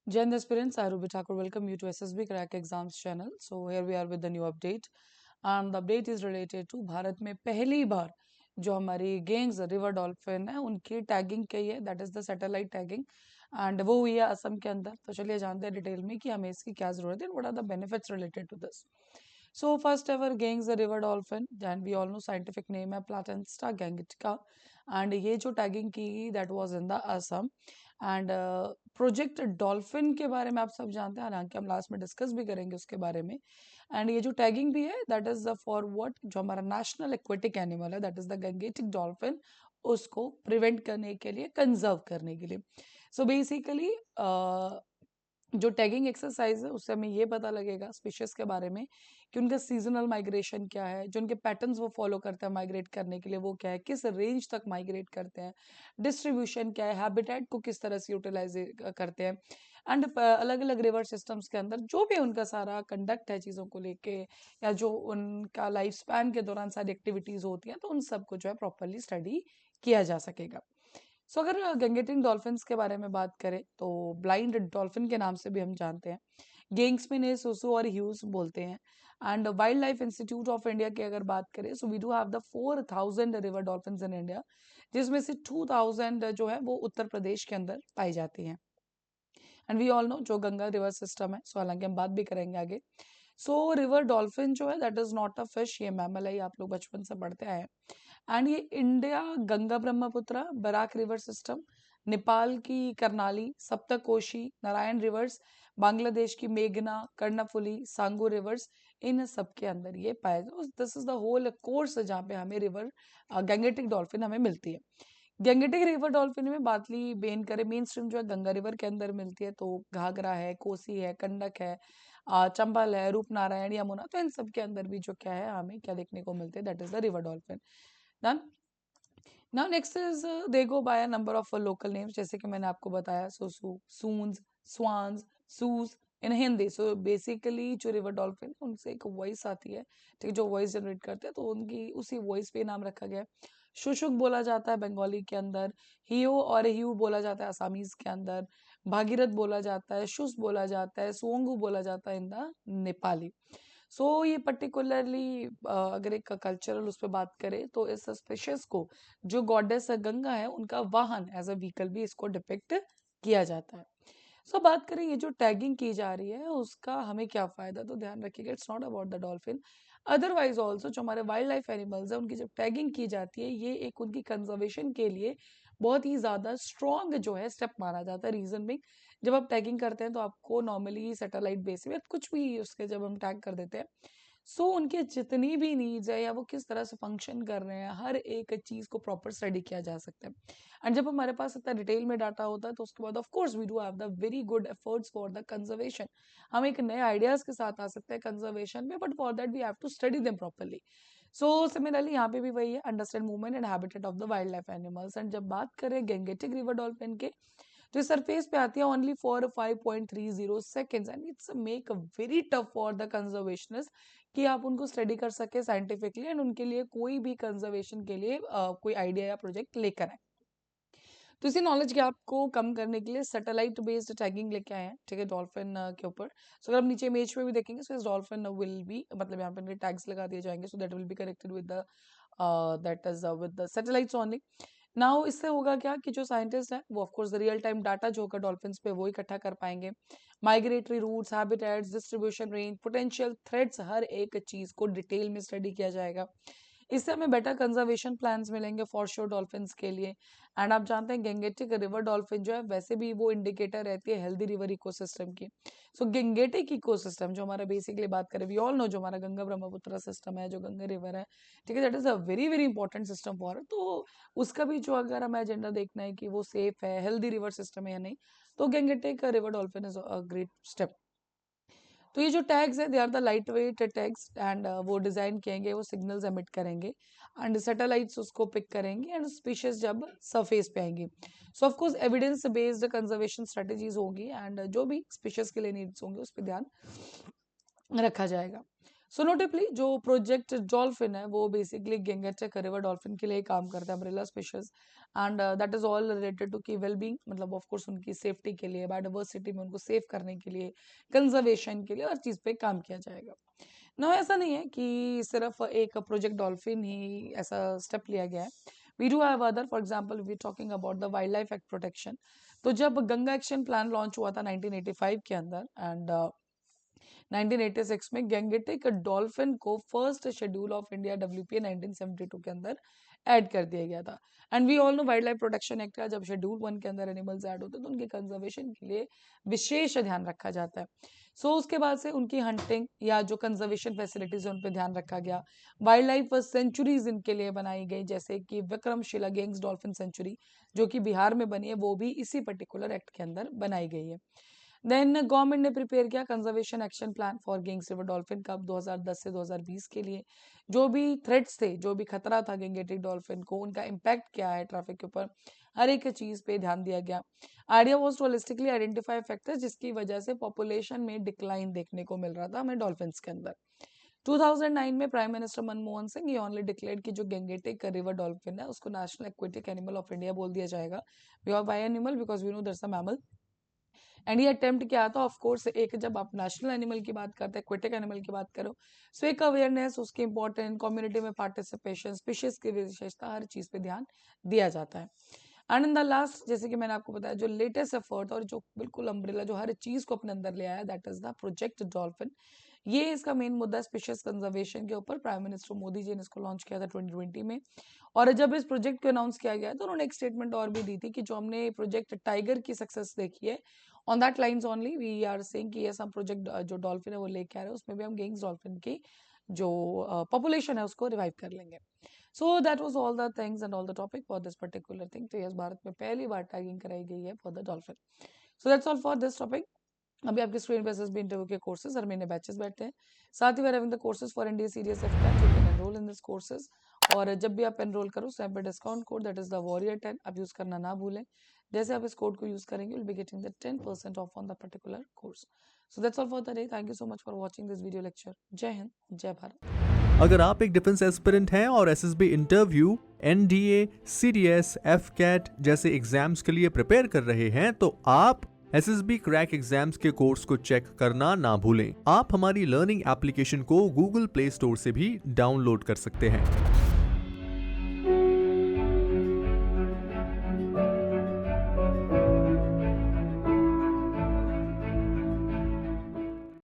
Gen aspirants, I Ruby Thakur welcome you to SSB Crack Exams channel. So here we are with the new update, and the update is related to Bharat में पहली बार जो हमारी Ganges river dolphin है उनकी tagging की है, that is the satellite tagging, and वो हुई है असम के अंदर. तो चलिए जानते हैं डिटेल में कि हमें इसकी क्या जरूरत है, what are the benefits related to this. So first ever gangs the river dolphin, and we all know scientific name है Platanista gangetica, and ये जो tagging की that was in the Assam, and project dolphin के बारे में आप सब जानते हैं, हालांकि हम लास्ट में डिस्कस भी करेंगे उसके बारे में. एंड ये जो टैगिंग भी है दैट इज फॉर व्हाट, जो हमारा नेशनल एक्वेटिक एनिमल है that is the Gangetic dolphin, उसको प्रिवेंट करने के लिए, कंजर्व करने के लिए. सो बेसिकली जो टैगिंग एक्सरसाइज है उससे हमें ये पता लगेगा स्पीशीज के बारे में कि उनका सीजनल माइग्रेशन क्या है, जो उनके पैटर्न्स वो फॉलो करते हैं माइग्रेट करने के लिए वो क्या है, किस रेंज तक माइग्रेट करते हैं, डिस्ट्रीब्यूशन क्या है, हैबिटेट को किस तरह से यूटिलाइज करते हैं, एंड अलग अलग रिवर सिस्टम्स के अंदर जो भी उनका सारा कंडक्ट है चीज़ों को लेके, या जो उनका लाइफ स्पैन के दौरान सारी एक्टिविटीज़ होती हैं, तो उन सबको जो है प्रॉपरली स्टडी किया जा सकेगा. सो अगर गंगेटिंग डॉल्फिन्स के बारे में बात करें तो ब्लाइंड डॉल्फिन के नाम से भी हम जानते हैं. गेंग्स में इन्हें सुसु और ह्यूज बोलते हैं. And wildlife institute of India की अगर बात करें, so we do have the 4,000 river dolphins in India, जिसमें से 2,000 जो है वो उत्तर प्रदेश के अंदर पाई जाती हैं. एंड वी ऑल नो जो गंगा रिवर सिस्टम है, सो हालांकि हम बात भी करेंगे आगे. सो रिवर डॉल्फिन जो है that is not a fish, ये मैमल है, ये आप लोग बचपन से पढ़ते आए हैं. एंड ये India Ganga Brahmaputra Barak river system, Nepal की कर्नाली, सप्तकोशी, नारायण रिवर्स, बांग्लादेश की मेघना, कर्णफुली, सांगू रिवर्स, इन सब के अंदर ये पाया जाए. This is the whole course जहाँ पे हमें रिवर गंगेटिक डॉल्फिन हमें मिलती है. गंगेटिक रिवर डॉल्फिन में बातली बेन करे मेन स्ट्रीम जो है गंगा रिवर के अंदर मिलती है, तो घाघरा है, कोसी है, कंडक है, चंबल है, रूपनारायण, यमुना, तो इन सब के अंदर भी जो क्या है हमें क्या देखने को मिलते हैं, that is the river dolphin. Done. Now next is they go by a number of local names, जैसे कि मैंने आपको बताया Sosu, Soons, Swans, Soos in Hindi. So basically जो रिवर डॉल्फिन उनसे एक वॉइस आती है, ठीक है, जो वॉइस जनरेट करते हैं, तो उनकी उसी वॉइस पे नाम रखा गया है. शुशुक बोला जाता है बंगाली के अंदर, हियो और ह्यू बोला जाता है असामीज के अंदर, भागीरथ बोला जाता है, शुस बोला जाता है, सोंगू बोला जाता है इन द नेपाली. सो ये पर्टिकुलरली अगर एक कल्चरल उस पर बात करें तो इस स्पेशस को जो गॉडेस गंगा है उनका वाहन एज अ व्हीकल भी इसको डिपिक्ट किया जाता है. सो बात करें ये जो टैगिंग की जा रही है उसका हमें क्या फायदा, तो ध्यान रखिएगा it's not about the dolphin, otherwise also जो हमारे वाइल्ड लाइफ एनिमल्स है उनकी जब टैगिंग की जाती है ये एक उनकी कंजर्वेशन के लिए बहुत ही ज्यादा स्ट्रॉन्ग जो है स्टेप माना जाता है. रीजन भी, जब आप टैगिंग करते हैं तो आपको नॉर्मली सैटेलाइट बेस में कुछ भी उसके जब हम टैग कर देते हैं, सो उनके जितनी भी नीड्स है या वो किस तरह से फंक्शन कर रहे हैं हर एक चीज को प्रॉपर स्टडी किया जा सकता है. एंड जब हमारे पास इतना डिटेल में डाटा होता है तो उसके बाद of course we do have the very good efforts for the conservation. हम एक नए आइडियाज के साथ आ सकते हैं कंजर्वेशन में, but for that we have to study them properly. So similarly यहाँ पे भी वही है, understand movement and habitat of the wildlife animals. And जब बात करें गैंगेटिक रिवर डॉल्फिन के, तो सरफेस पे आती है only for 5.30 seconds, and it's make very tough for the conservationist कि आप उनको स्टडी कर सके साइंटिफिकली एंड उनके लिए कोई भी कंजर्वेशन के लिए कोई आइडिया या प्रोजेक्ट लेकर आए. तो इसी नॉलेज गैप को कम करने के लिए सैटेलाइट बेस्ड टैगिंग लेके आए हैं, ठीक है, डॉल्फिन के ऊपर. सो अगर आप नीचे इमेज पे भी देखेंगे, सो इस डॉल्फिन विल बी, मतलब यहाँ पे टैग्स लगा दिए जाएंगे, so that will be connected with the that is with the satellites only. Now इससे होगा क्या कि जो साइंटिस्ट हैं वो of course real time data जो होगा डॉल्फिन्स पे वो इकट्ठा कर पाएंगे. Migratory routes, habitats, distribution range, potential threats, हर एक चीज को डिटेल में स्टडी किया जाएगा. इससे हमें बेटर कंजर्वेशन प्लान्स मिलेंगे फॉर श्योर डॉल्फिन्स के लिए. एंड आप जानते हैं गेंगेटिक रिवर डॉल्फिन जो है वैसे भी वो इंडिकेटर रहती है हेल्दी रिवर इकोसिस्टम की. सो गेंगेटिक इकोसिस्टम जो हमारा बेसिकली बात करें, वी ऑल नो जो हमारा गंगा ब्रह्मपुत्र सिस्टम है, जो गंगा रिवर है, ठीक है, that is a very very important system for, तो उसका भी जो अगर हमें एजेंडा देखना है कि वो सेफ है, हेल्दी रिवर सिस्टम है या नहीं, तो Gangetic river dolphin is a great step. तो ये जो टैग्स है they are the light weight tags, and वो डिजाइन किएंगे, वो सिग्नल्स एमिट करेंगे एंड सैटेलाइट्स उसको पिक करेंगे एंड स्पीशीज जब सरफेस पे आएंगी, so of course evidence based conservation strategies होगी एंड जो भी स्पीशीज के लिए नीड्स होंगे उस पर ध्यान रखा जाएगा. सो नोटेबली जो प्रोजेक्ट डॉल्फिन है वो बेसिकली गैंगेटिक रिवर डॉल्फिन के लिए काम करता है, umbrella species, and that is all related to की वेलबींग, मतलब ऑफ कोर्स उनकी सेफ्टी के लिए, बायोडाइवर्सिटी में उनको सेव करने के लिए, कंजर्वेशन के लिए, हर चीज पे काम किया जाएगा। ना ऐसा नहीं है कि सिर्फ एक प्रोजेक्ट डॉल्फिन ही ऐसा स्टेप लिया गया है, we do have other, for example we talking about the wildlife act protection. तो जब गंगा एक्शन प्लान लॉन्च हुआ था 1985 के अंदर, एंड 1986 में गैंगेटिक डॉल्फिन को first schedule of India WPA 1972 के अंदर ऐड कर दिया गया था। And we all know wildlife protection act का जब शेड्यूल 1 के अंदर एनिमल्स ऐड होते हैं तो उनके कंजर्वेशन के लिए विशेष ध्यान रखा जाता है। उसके बाद से उनकी हंटिंग या जो कंजर्वेशन फैसिलिटीज है उन पर ध्यान रखा गया। वाइल्ड लाइफ सेंचुरीज इनके लिए बनाई गई, जैसे कि विक्रमशिला गेंग्स डॉल्फिन सेंचुरी जो कि बिहार में बनी है, वो भी इसी पर्टिकुलर एक्ट के अंदर बनाई गई है। देन गवर्नमेंट ने प्रिपेयर किया conservation action plan for Ganges river dolphin कब 2010 से 2020 के लिए। जो भी थ्रेट्स थे, जो भी खतरा था गैंगेटिक डॉल्फिन को, उनका इम्पैक्ट क्या है ट्रैफिक के ऊपर, हर एक चीज पे ध्यान दिया गया। Idea was to holistically identify factors जिसकी वजह से पॉपुलेशन में डिक्लाइन देखने को मिल रहा था हमें डॉल्फिन्स के अंदर। 2009 में प्राइम मिनिस्टर मनमोहन सिंह ये ओनली डिक्लेयर कि जो गैंगेटिक रिवर डॉल्फिन है उसको national aquatic animal of India बोल दिया जाएगा। Why animal because we know that's a mammal. And ये अटेम्प्ट किया था, ऑफ कोर्स एक जब आप नेशनल एनिमल की बात करते हैं, एक्वेटिक एनिमल की बात करो, सो एक अवेयरनेस, उसकी इंपॉर्टेंट, कम्युनिटी में पार्टिसिपेशन, स्पीशीज की विशेषता, हर चीज पे ध्यान दिया जाता है। एंड इन द लास्ट, जैसे कि मैंने आपको बताया, जो लेटेस्ट एफर्ट और जो बिल्कुल अम्ब्रेला जो हर चीज को अपने अंदर ले आया, that is the project dolphin. ये इसका मेन मुद्दा स्पीशीज कंजर्वेशन के ऊपर। प्राइम मिनिस्टर मोदी जी ने इसको लॉन्च किया था 2020 में। और जब इस प्रोजेक्ट को अनाउंस किया गया तो उन्होंने एक स्टेटमेंट और भी दी थी कि जो हमने प्रोजेक्ट टाइगर की सक्सेस देखी है, on that lines only we are saying कि ये सब प्रोजेक्ट जो डॉल्फिन है वो लेके आ रहे हैं, उसमें भी हम गेंग्स डॉल्फिन की जो पॉपुलेशन है उसको रिवाइव कर लेंगे। So that was all the things and all the topic for this particular thing. तो यस, भारत में पहली बार टैगिंग कराई गई है for the dolphin. So that's all for this topic. अभी आपके स्क्रीन पे एसएसबी इंटरव्यू के कोर्सेज हर महीने बैचेस बैठते हैं। साथ ही we are having the courses for NDA CDS AFCAT, you can enrol in this courses. और जब भी आप एनरोल करो उस टाइम पे discount code that is the warrior 10 आप यूज करना ना भूलें। जैसे आप इस कोड को यूज करेंगे will be getting the 10% of on the particular course. So that's all for the day. Thank you so much for watching this video lecture. जय हिंद, जय भारत। अगर आप एक डिफेंस एस्पिरेंट हैं और एसएसबी इंटरव्यू, एनडीए, सीडीएस, एफकेट जैसे exams के लिए प्रिपेयर कर रहे हैं तो आप एसएसबी क्रैक एग्जाम्स के कोर्स को चेक करना ना भूलें। आप हमारी लर्निंग एप्लीकेशन को गूगल प्ले स्टोर से भी डाउनलोड कर सकते हैं।